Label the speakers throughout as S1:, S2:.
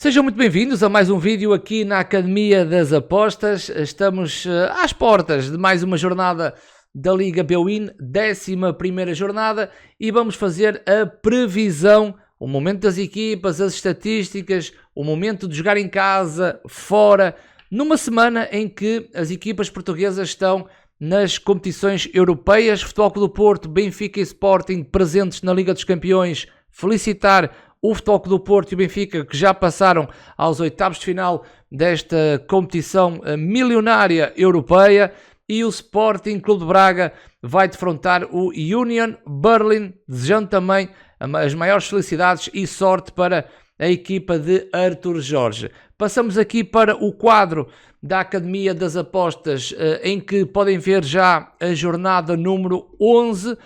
S1: Sejam muito bem-vindos a mais um vídeo aqui na Academia das Apostas. Estamos às portas de mais uma jornada da Liga Bwin, 11ª jornada, e vamos fazer a previsão, o momento das equipas, as estatísticas, o momento de jogar em casa, fora, numa semana em que as equipas portuguesas estão nas competições europeias. Futebol Clube do Porto, Benfica e Sporting presentes na Liga dos Campeões. Felicitar o Futebol Clube do Porto e o Benfica, que já passaram aos oitavos de final desta competição milionária europeia, e o Sporting Clube de Braga vai defrontar o Union Berlin, desejando também as maiores felicidades e sorte para a equipa de Artur Jorge. Passamos aqui para o quadro da Academia das Apostas, em que podem ver já a jornada número 11,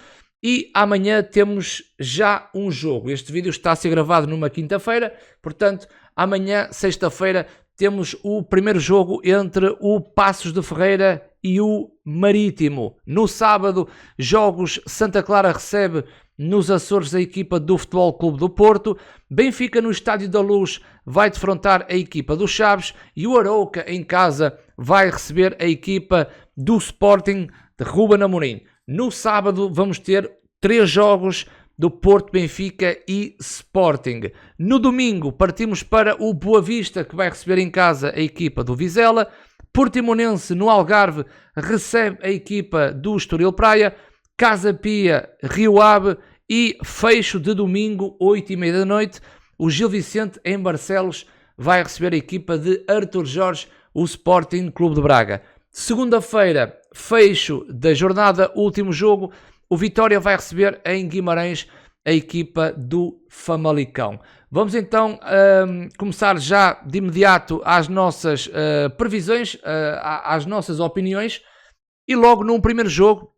S1: e amanhã temos já um jogo. Este vídeo está a ser gravado numa quinta-feira, portanto, amanhã, sexta-feira, temos o primeiro jogo entre o Paços de Ferreira e o Marítimo. No sábado, jogos: Santa Clara recebe nos Açores a equipa do Futebol Clube do Porto, Benfica no Estádio da Luz vai defrontar a equipa do Chaves e o Arouca em casa vai receber a equipa do Sporting de Ruben Amorim. No sábado vamos ter 3 jogos do Porto, Benfica e Sporting. No domingo partimos para o Boa Vista, que vai receber em casa a equipa do Vizela. Portimonense no Algarve recebe a equipa do Estoril Praia. Casa Pia, Rio Ave, e fecho de domingo, 8h30 da noite, o Gil Vicente em Barcelos vai receber a equipa de Artur Jorge, o Sporting Clube de Braga. Segunda-feira, fecho da jornada, último jogo, o Vitória vai receber em Guimarães a equipa do Famalicão. Vamos então começar já de imediato às nossas previsões, às nossas opiniões, e logo num primeiro jogo,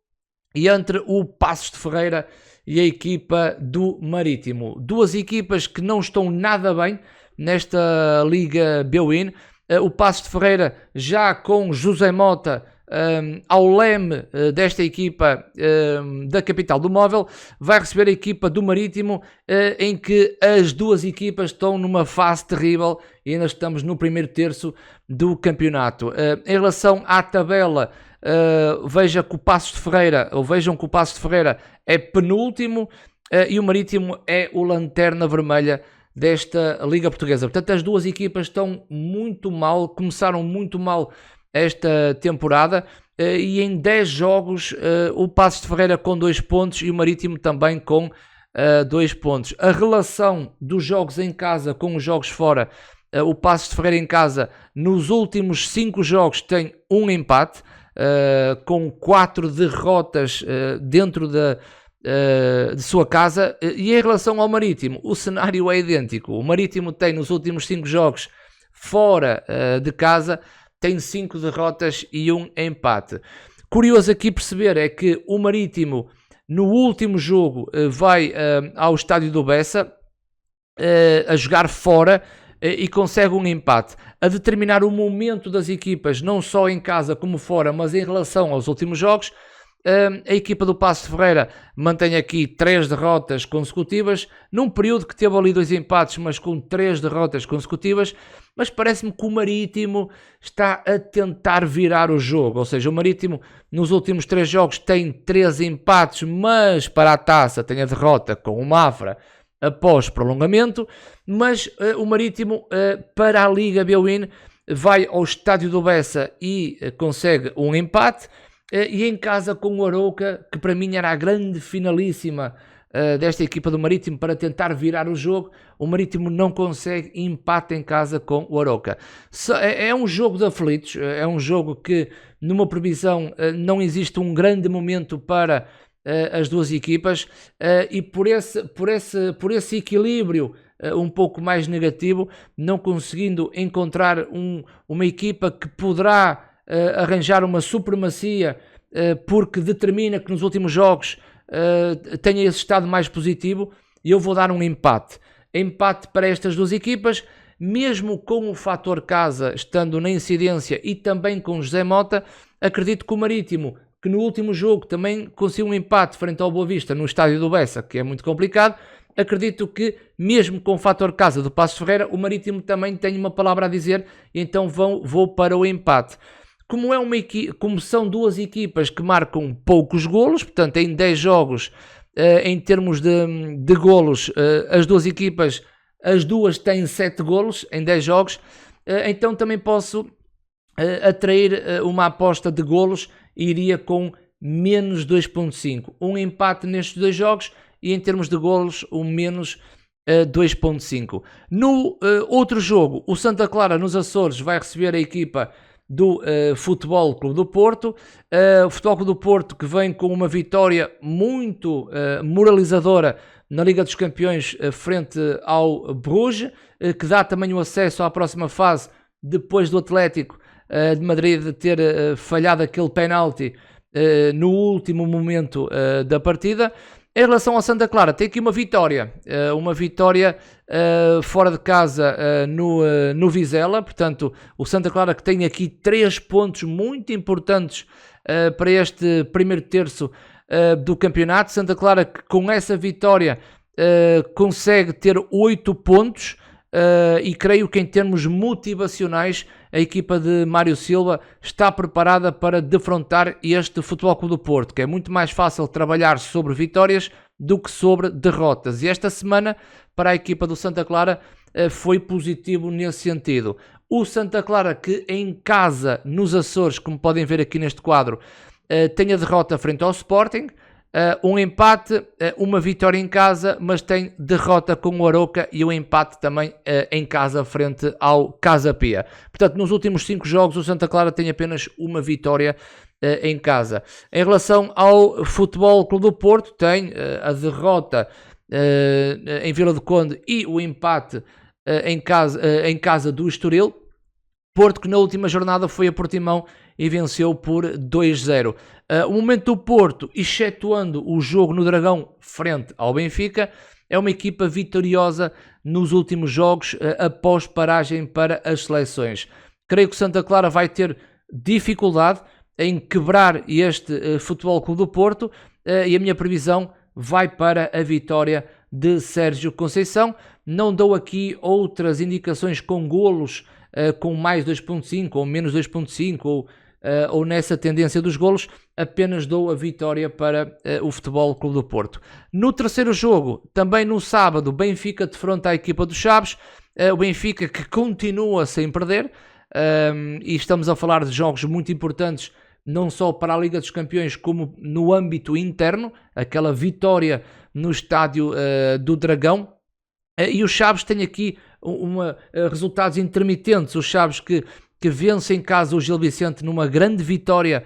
S1: e entre o Paços de Ferreira e a equipa do Marítimo. Duas equipas que não estão nada bem nesta Liga Bwin. O Paços de Ferreira já com José Mota ao leme desta equipa da capital do Móvel, vai receber a equipa do Marítimo, em que as duas equipas estão numa fase terrível e ainda estamos no primeiro terço do campeonato. Em relação à tabela, vejam que o Paços de Ferreira é penúltimo e o Marítimo é o lanterna vermelha desta Liga Portuguesa. Portanto, as duas equipas estão muito mal, começaram muito mal esta temporada, e em 10 jogos o Paços de Ferreira com 2 pontos e o Marítimo também com 2 pontos. A relação dos jogos em casa com os jogos fora, o Paços de Ferreira em casa nos últimos 5 jogos tem um empate, com 4 derrotas dentro de sua casa. E em relação ao Marítimo, o cenário é idêntico. O Marítimo tem nos últimos 5 jogos fora de casa, tem 5 derrotas e um empate. Curioso aqui perceber é que o Marítimo no último jogo vai ao Estádio do Bessa a jogar fora e consegue um empate. A determinar o momento das equipas, não só em casa como fora, mas em relação aos últimos jogos, a equipa do Paços de Ferreira mantém aqui 3 derrotas consecutivas, num período que teve ali 2 empates, mas com 3 derrotas consecutivas. Mas parece-me que o Marítimo está a tentar virar o jogo, ou seja, o Marítimo nos últimos 3 jogos tem 3 empates, mas para a taça tem a derrota com o Mafra após prolongamento. Mas o Marítimo para a Liga Bwin vai ao Estádio do Bessa e consegue um empate, e em casa com o Arouca, que para mim era a grande finalíssima desta equipa do Marítimo para tentar virar o jogo, o Marítimo não consegue empate em casa com o Arouca. É um jogo de aflitos, é um jogo que numa previsão não existe um grande momento para as duas equipas, e por esse equilíbrio um pouco mais negativo, não conseguindo encontrar uma equipa que poderá arranjar uma supremacia, porque determina que nos últimos jogos tenha esse estado mais positivo, e eu vou dar um empate para estas duas equipas, mesmo com o fator casa estando na incidência e também com José Mota. Acredito que o Marítimo, que no último jogo também conseguiu um empate frente ao Boa Vista no Estádio do Bessa, que é muito complicado, acredito que, mesmo com o fator casa do Passos Ferreira, o Marítimo também tem uma palavra a dizer, e então vou para o empate. Como são duas equipas que marcam poucos golos, portanto em 10 jogos, em termos de golos, as duas equipas, as duas têm 7 golos em 10 jogos, então também posso atrair uma aposta de golos e iria com menos 2.5. Um empate nestes dois jogos e em termos de golos, um menos 2.5. No outro jogo, o Santa Clara nos Açores vai receber a equipa do Futebol Clube do Porto. O Futebol Clube do Porto que vem com uma vitória muito moralizadora na Liga dos Campeões frente ao Bruges, que dá também o acesso à próxima fase depois do Atlético de Madrid ter falhado aquele penalti no último momento da partida. Em relação ao Santa Clara, tem aqui uma vitória fora de casa no Vizela, portanto o Santa Clara que tem aqui 3 pontos muito importantes para este primeiro terço do campeonato. Santa Clara que com essa vitória consegue ter 8 pontos e creio que em termos motivacionais a equipa de Mário Silva está preparada para defrontar este Futebol Clube do Porto, que é muito mais fácil trabalhar sobre vitórias do que sobre derrotas. E esta semana, para a equipa do Santa Clara, foi positivo nesse sentido. O Santa Clara que em casa, nos Açores, como podem ver aqui neste quadro, tem a derrota frente ao Sporting, um empate, uma vitória em casa, mas tem derrota com o Arouca e um empate também em casa frente ao Casa Pia. Portanto, nos últimos 5 jogos o Santa Clara tem apenas uma vitória em casa. Em relação ao Futebol Clube do Porto, tem a derrota em Vila do Conde e o empate em casa do Estoril. Porto que na última jornada foi a Portimão e venceu por 2-0. O momento do Porto, excetuando o jogo no Dragão frente ao Benfica, é uma equipa vitoriosa nos últimos jogos após paragem para as seleções. Creio que Santa Clara vai ter dificuldade em quebrar este Futebol Clube do Porto e a minha previsão vai para a vitória de Sérgio Conceição. Não dou aqui outras indicações com golos com mais 2.5 ou menos 2.5 ou nessa tendência dos golos, apenas dou a vitória para o Futebol Clube do Porto. No terceiro jogo, também no sábado, Benfica defronta a equipa dos Chaves, o Benfica que continua sem perder, e estamos a falar de jogos muito importantes, não só para a Liga dos Campeões, como no âmbito interno, aquela vitória no estádio do Dragão, e os Chaves têm aqui resultados intermitentes, os Chaves que vence em casa o Gil Vicente numa grande vitória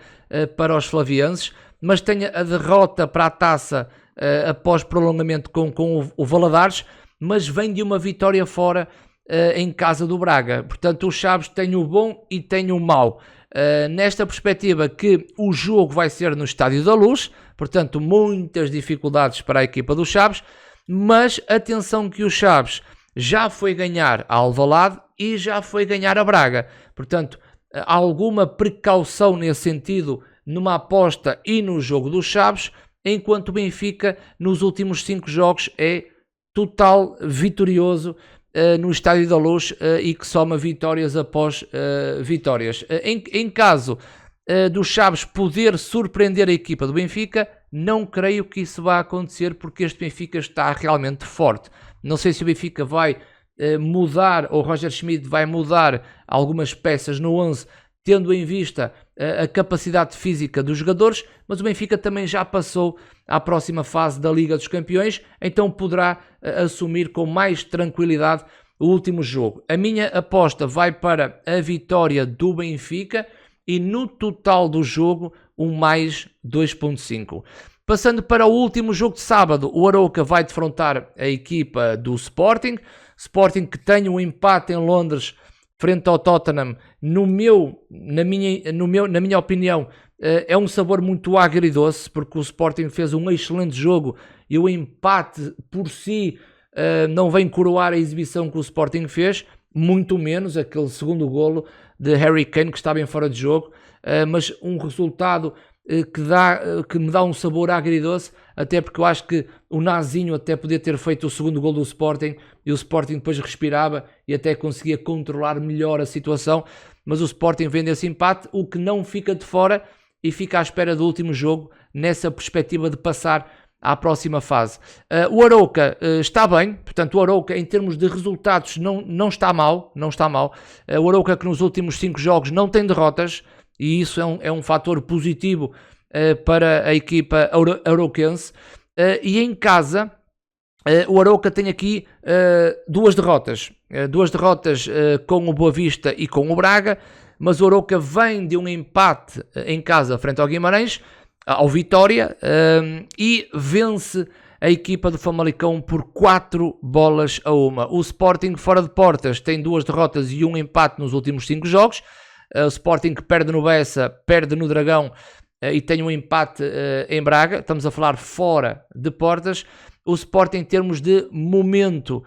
S1: para os flavienses, mas tem a derrota para a taça após prolongamento com o Valadares, mas vem de uma vitória fora em casa do Braga. Portanto, os Chaves têm o bom e têm o mau. Nesta perspectiva que o jogo vai ser no Estádio da Luz, portanto, muitas dificuldades para a equipa dos Chaves, mas atenção que o Chaves já foi ganhar a Alvalade e já foi ganhar a Braga. Portanto, alguma precaução nesse sentido numa aposta e no jogo dos Chaves, enquanto o Benfica nos últimos 5 jogos é total vitorioso no Estádio da Luz e que soma vitórias após vitórias. Em caso dos Chaves poder surpreender a equipa do Benfica, não creio que isso vá acontecer porque este Benfica está realmente forte. Não sei se o Benfica vai mudar, ou Roger Schmidt vai mudar algumas peças no 11, tendo em vista a capacidade física dos jogadores, mas o Benfica também já passou à próxima fase da Liga dos Campeões, então poderá assumir com mais tranquilidade o último jogo. A minha aposta vai para a vitória do Benfica e no total do jogo um mais 2.5. Passando para o último jogo de sábado, o Arouca vai defrontar a equipa do Sporting. Sporting que tem um empate em Londres frente ao Tottenham, na minha opinião, é um sabor muito agridoce, porque o Sporting fez um excelente jogo e o empate por si não vem coroar a exibição que o Sporting fez, muito menos aquele segundo golo de Harry Kane que estava em fora de jogo, mas um resultado que me dá um sabor agridoce, até porque eu acho que o Nazinho até podia ter feito o segundo gol do Sporting e o Sporting depois respirava e até conseguia controlar melhor a situação, mas o Sporting vende esse empate, o que não fica de fora e fica à espera do último jogo nessa perspectiva de passar à próxima fase. O Arouca está bem, portanto o Arouca em termos de resultados não está mal, o Arouca que nos últimos 5 jogos não tem derrotas e isso é um fator positivo para a equipa arouquense. E em casa o Arouca tem aqui 2 derrotas, com o Boa Vista e com o Braga, mas o Arouca vem de um empate em casa frente ao Guimarães, ao Vitória, e vence a equipa do Famalicão por 4-1. O Sporting fora de portas tem 2 derrotas e um empate nos últimos 5 jogos. O Sporting que perde no Bessa, perde no Dragão e tem um empate em Braga. Estamos a falar fora de portas. O Sporting em termos de momento,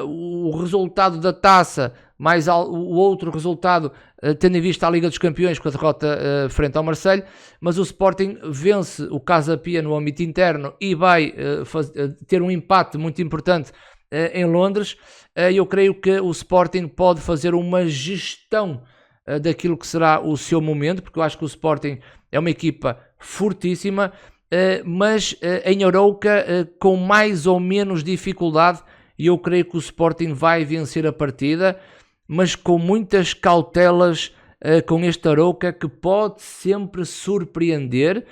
S1: o resultado da taça, mais o outro resultado, tendo em vista a Liga dos Campeões com a derrota frente ao Marseille, mas o Sporting vence o Casa Pia no âmbito interno e vai ter um empate muito importante em Londres. Eu creio que o Sporting pode fazer uma gestão daquilo que será o seu momento, porque eu acho que o Sporting é uma equipa fortíssima, mas em Arouca com mais ou menos dificuldade, e eu creio que o Sporting vai vencer a partida, mas com muitas cautelas com este Arouca que pode sempre surpreender,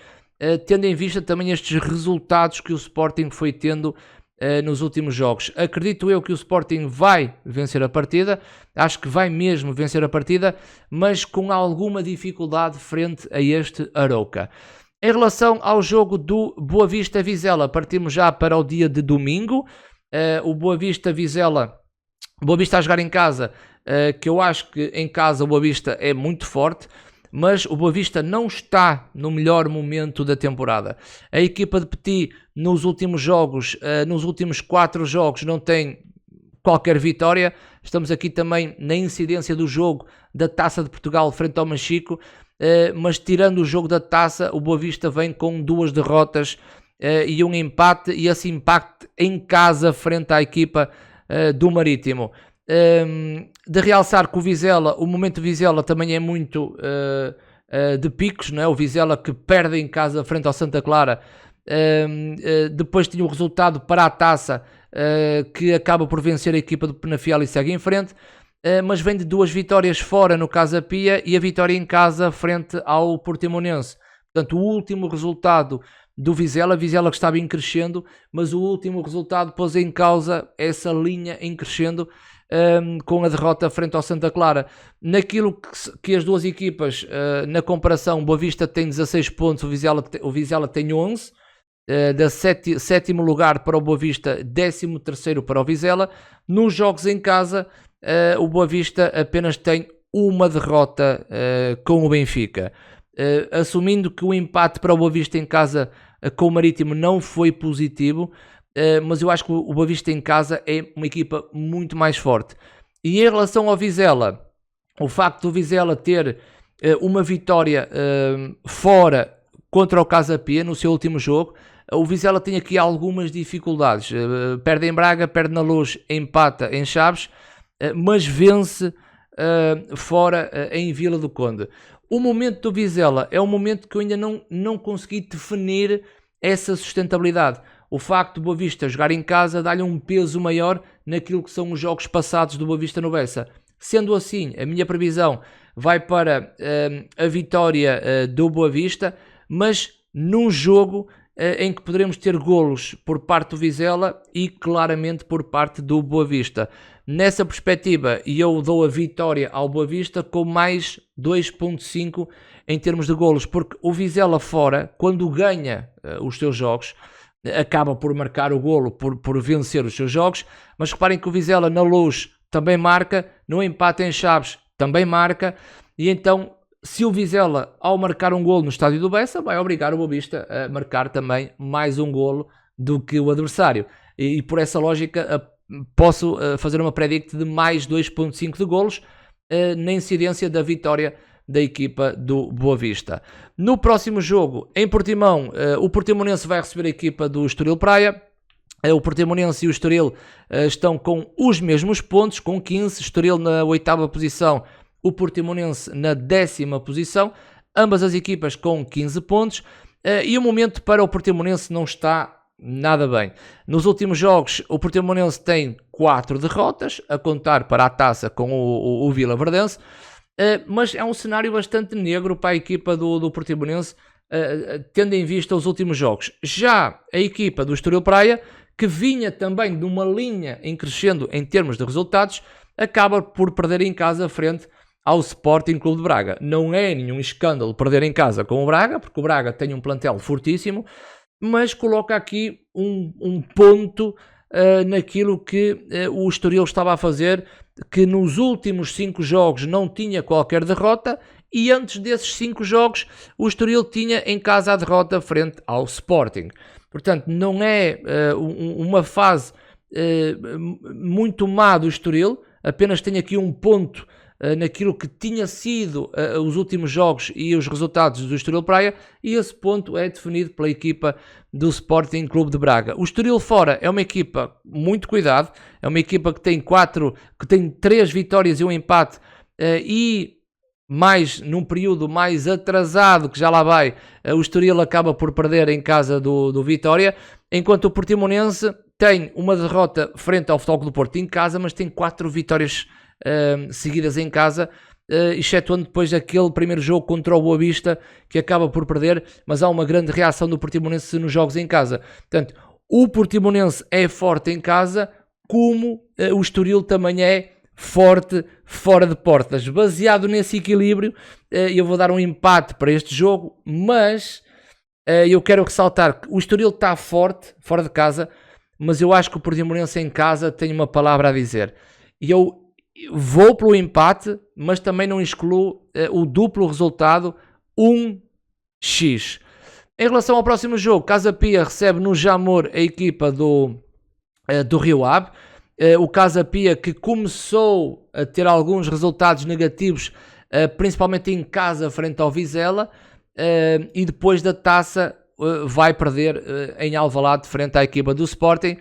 S1: tendo em vista também estes resultados que o Sporting foi tendo nos últimos jogos. Acredito eu que o Sporting vai vencer a partida, acho que vai mesmo vencer a partida, mas com alguma dificuldade frente a este Arouca. Em relação ao jogo do Boa Vista-Vizela, partimos já para o dia de domingo. O Boa Vista-Vizela, Boa Vista a jogar em casa, que eu acho que em casa o Boa Vista é muito forte, mas o Boa Vista não está no melhor momento da temporada. A equipa de Petit nos últimos jogos, nos últimos 4 jogos, não tem qualquer vitória. Estamos aqui também na incidência do jogo da Taça de Portugal frente ao Machico, mas tirando o jogo da Taça, o Boa Vista vem com 2 derrotas e um empate, e esse empate em casa frente à equipa do Marítimo. De realçar que o Vizela, o momento do Vizela também é muito de picos, não é? O Vizela que perde em casa frente ao Santa Clara, depois tinha o resultado para a Taça, que acaba por vencer a equipa do Penafiel e segue em frente, mas vem de 2 vitórias fora no Casa Pia e a vitória em casa frente ao Portimonense. Portanto, o último resultado do Vizela que estava em crescendo, mas o último resultado pôs em causa essa linha em crescendo, com a derrota frente ao Santa Clara. Naquilo que as duas equipas, na comparação, Boa Vista tem 16 pontos, o Vizela tem 11, da 7º lugar para o Boa Vista, 13º para o Vizela. Nos jogos em casa, o Boa Vista apenas tem uma derrota com o Benfica. Assumindo que o empate para o Boa Vista em casa com o Marítimo não foi positivo, mas eu acho que o Boa Vista em casa é uma equipa muito mais forte. E em relação ao Vizela, o facto do Vizela ter uma vitória fora contra o Casa Pia no seu último jogo, o Vizela tem aqui algumas dificuldades. Perde em Braga, perde na Luz, empata em Chaves, mas vence fora em Vila do Conde. O momento do Vizela é um momento que eu ainda não consegui definir essa sustentabilidade. O facto do Boa Vista jogar em casa dá-lhe um peso maior naquilo que são os jogos passados do Boa Vista no Bessa. Sendo assim, a minha previsão vai para a vitória do Boa Vista, mas num jogo em que poderemos ter golos por parte do Vizela e claramente por parte do Boa Vista. Nessa perspectiva, eu dou a vitória ao Boa Vista com mais 2.5 em termos de golos, porque o Vizela fora, quando ganha os seus jogos, acaba por marcar o golo, por vencer os seus jogos, mas reparem que o Vizela na Luz também marca, no empate em Chaves também marca, e então se o Vizela, ao marcar um golo no estádio do Bessa, vai obrigar o Boa Vista a marcar também mais um golo do que o adversário, e por essa lógica posso fazer uma predict de mais 2.5 de golos na incidência da vitória da equipa do Boa Vista. No próximo jogo, em Portimão, o Portimonense vai receber a equipa do Estoril Praia. O Portimonense e o Estoril estão com os mesmos pontos, com 15, Estoril na 8ª posição, o Portimonense na 10ª posição, ambas as equipas com 15 pontos, e o momento para o Portimonense não está nada bem. Nos últimos jogos, o Portimonense tem 4 derrotas, a contar para a taça com o Vila Verdense, mas é um cenário bastante negro para a equipa do Portimonense, tendo em vista os últimos jogos. Já a equipa do Estoril Praia, que vinha também de uma linha em crescendo em termos de resultados, acaba por perder em casa frente ao Sporting Clube de Braga. Não é nenhum escândalo perder em casa com o Braga, porque o Braga tem um plantel fortíssimo, mas coloca aqui um ponto naquilo que o Estoril estava a fazer, que nos últimos 5 jogos não tinha qualquer derrota, e antes desses 5 jogos o Estoril tinha em casa a derrota frente ao Sporting. Portanto, não é uma fase muito má do Estoril, apenas tem aqui um ponto naquilo que tinha sido os últimos jogos e os resultados do Estoril Praia, e esse ponto é definido pela equipa do Sporting Clube de Braga. O Estoril fora é uma equipa muito cuidado, é uma equipa que tem 3 vitórias e um empate, e mais num período mais atrasado, que já lá vai, o Estoril acaba por perder em casa do Vitória, enquanto o Portimonense tem uma derrota frente ao Futebol Clube do Porto em casa, mas tem 4 vitórias seguidas em casa, excetuando depois aquele primeiro jogo contra o Boa Vista, que acaba por perder, mas há uma grande reação do Portimonense nos jogos em casa. Portanto, o Portimonense é forte em casa, como o Estoril também é forte fora de portas. Baseado nesse equilíbrio, eu vou dar um empate para este jogo, mas eu quero ressaltar que o Estoril está forte fora de casa, mas eu acho que o Portimonense em casa tem uma palavra a dizer. E eu vou pelo empate, mas também não excluo o duplo resultado 1x. Em relação ao próximo jogo, Casa Pia recebe no Jamor a equipa do Rio Ave. O Casa Pia, que começou a ter alguns resultados negativos, principalmente em casa frente ao Vizela, e depois da taça vai perder em Alvalade frente à equipa do Sporting,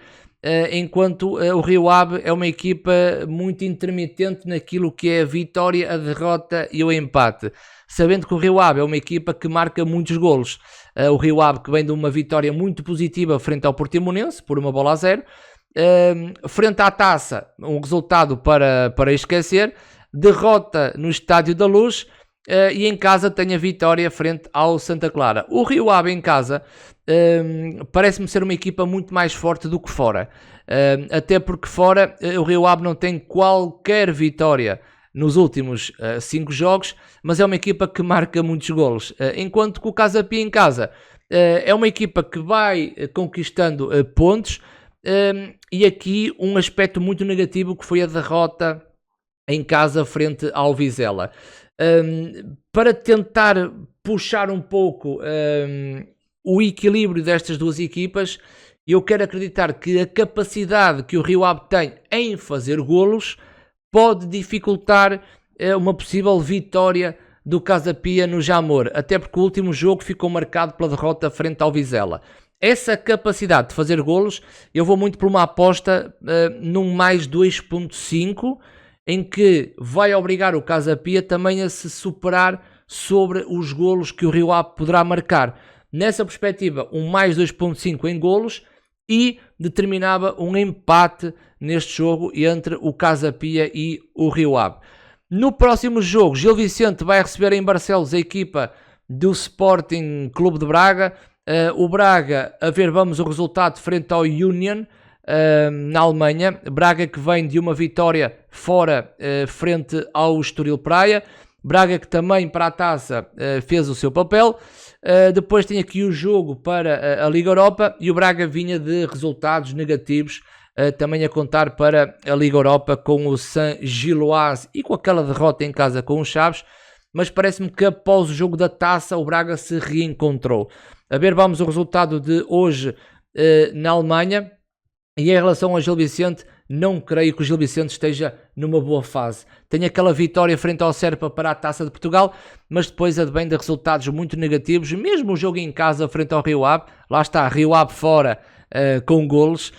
S1: enquanto o Rio Ave é uma equipa muito intermitente naquilo que é a vitória, a derrota e o empate, sabendo que o Rio Ave é uma equipa que marca muitos golos. O Rio Ave, que vem de uma vitória muito positiva frente ao Portimonense por 1-0, frente à taça, um resultado para esquecer, derrota no Estádio da Luz, e em casa tem a vitória frente ao Santa Clara. O Rio Ave em casa parece-me ser uma equipa muito mais forte do que fora, até porque fora o Rio Ave não tem qualquer vitória nos últimos 5 jogos, mas é uma equipa que marca muitos golos, enquanto que o Casa Pia em casa é uma equipa que vai conquistando pontos, e aqui um aspecto muito negativo, que foi a derrota em casa frente ao Vizela. Para tentar puxar um pouco o equilíbrio destas duas equipas, eu quero acreditar que a capacidade que o Rio Ave tem em fazer golos pode dificultar uma possível vitória do Casa Pia no Jamor, até porque o último jogo ficou marcado pela derrota frente ao Vizela. Essa capacidade de fazer golos, eu vou muito por uma aposta num mais 2.5, em que vai obrigar o Casa Pia também a se superar sobre os golos que o Rio Ave poderá marcar. Nessa perspectiva, um mais 2.5 em golos, e determinava um empate neste jogo entre o Casa Pia e o Rio Ave. No próximo jogo, Gil Vicente vai receber em Barcelos a equipa do Sporting Clube de Braga. O Braga, a ver, vamos o resultado frente ao Union, na Alemanha. Braga, que vem de uma vitória fora frente ao Estoril Praia. Braga, que também para a taça fez o seu papel. Depois tem aqui o jogo para a Liga Europa, e o Braga vinha de resultados negativos, também a contar para a Liga Europa, com o Saint-Gilloise e com aquela derrota em casa com os Chaves, mas parece-me que após o jogo da taça o Braga se reencontrou. A ver, vamos o resultado de hoje na Alemanha. E em relação ao Gil Vicente, não creio que o Gil Vicente esteja numa boa fase. Tem aquela vitória frente ao Serpa para a Taça de Portugal, mas depois advém de resultados muito negativos, mesmo o jogo em casa frente ao Rio Ave, lá está, Rio Ave fora com golos,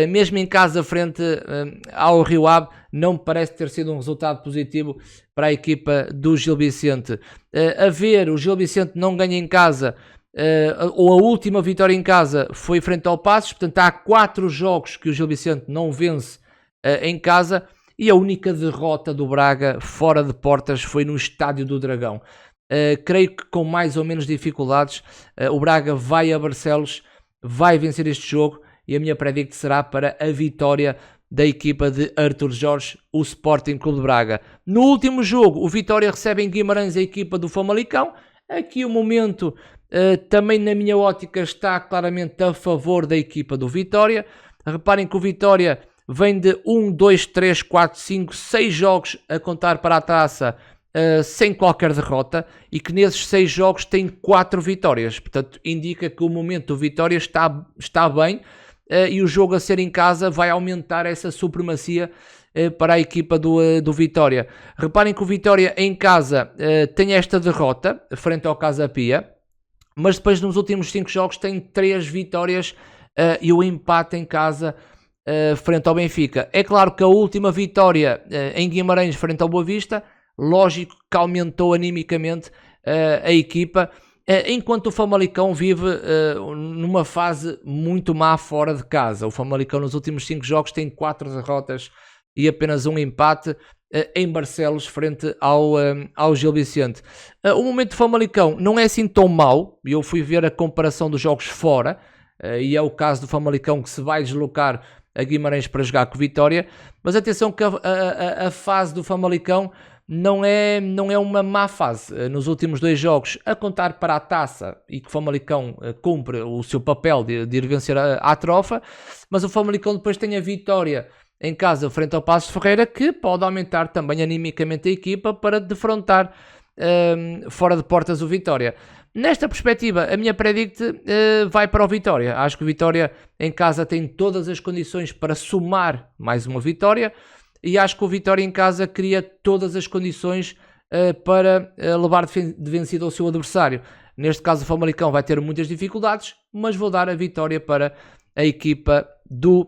S1: mesmo em casa frente ao Rio Ave, não me parece ter sido um resultado positivo para a equipa do Gil Vicente. A ver, o Gil Vicente não ganha em casa, ou a última vitória em casa foi frente ao Passos, portanto há 4 jogos que o Gil Vicente não vence em casa, e a única derrota do Braga fora de portas foi no Estádio do Dragão. Creio que com mais ou menos dificuldades o Braga vai a Barcelos, vai vencer este jogo, e a minha predict será para a vitória da equipa de Artur Jorge, o Sporting Clube de Braga. No último jogo, o Vitória recebe em Guimarães a equipa do Famalicão. Aqui o momento, também na minha ótica, está claramente a favor da equipa do Vitória. Reparem que o Vitória vem de 1, 2, 3, 4, 5, 6 jogos a contar para a taça, sem qualquer derrota, e que nesses 6 jogos tem 4 vitórias. Portanto, indica que o momento do Vitória está bem, e o jogo a ser em casa vai aumentar essa supremacia para a equipa do Vitória. Reparem que o Vitória em casa tem esta derrota frente ao Casa Pia, mas depois nos últimos 5 jogos tem 3 vitórias e o empate em casa frente ao Benfica. É claro que a última vitória em Guimarães frente ao Boa Vista, lógico que aumentou animicamente a equipa, enquanto o Famalicão vive numa fase muito má fora de casa. O Famalicão nos últimos 5 jogos tem 4 derrotas e apenas um empate em Barcelos frente ao Gil Vicente. O momento do Famalicão não é assim tão mau. Eu fui ver a comparação dos jogos fora, e é o caso do Famalicão que se vai deslocar a Guimarães para jogar com Vitória, mas atenção que a fase do Famalicão não é uma má fase. Nos últimos 2 jogos, a contar para a taça, e que o Famalicão cumpre o seu papel de ir vencer a trofa, mas o Famalicão depois tem a vitória em casa frente ao Passos Ferreira, que pode aumentar também animicamente a equipa para defrontar fora de portas o Vitória. Nesta perspectiva, a minha predict vai para o Vitória. Acho que o Vitória em casa tem todas as condições para somar mais uma vitória, e acho que o Vitória em casa cria todas as condições para levar de vencido ao seu adversário. Neste caso, o Famalicão vai ter muitas dificuldades, mas vou dar a vitória para a equipa do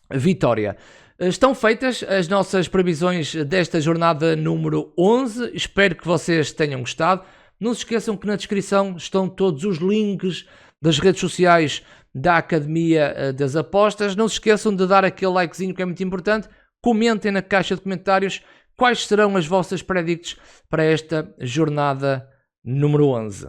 S1: Vitória. Estão feitas as nossas previsões desta jornada número 11. Espero que vocês tenham gostado. Não se esqueçam que na descrição estão todos os links das redes sociais da Academia das Apostas. Não se esqueçam de dar aquele likezinho que é muito importante. Comentem na caixa de comentários quais serão as vossas predicts para esta jornada número 11.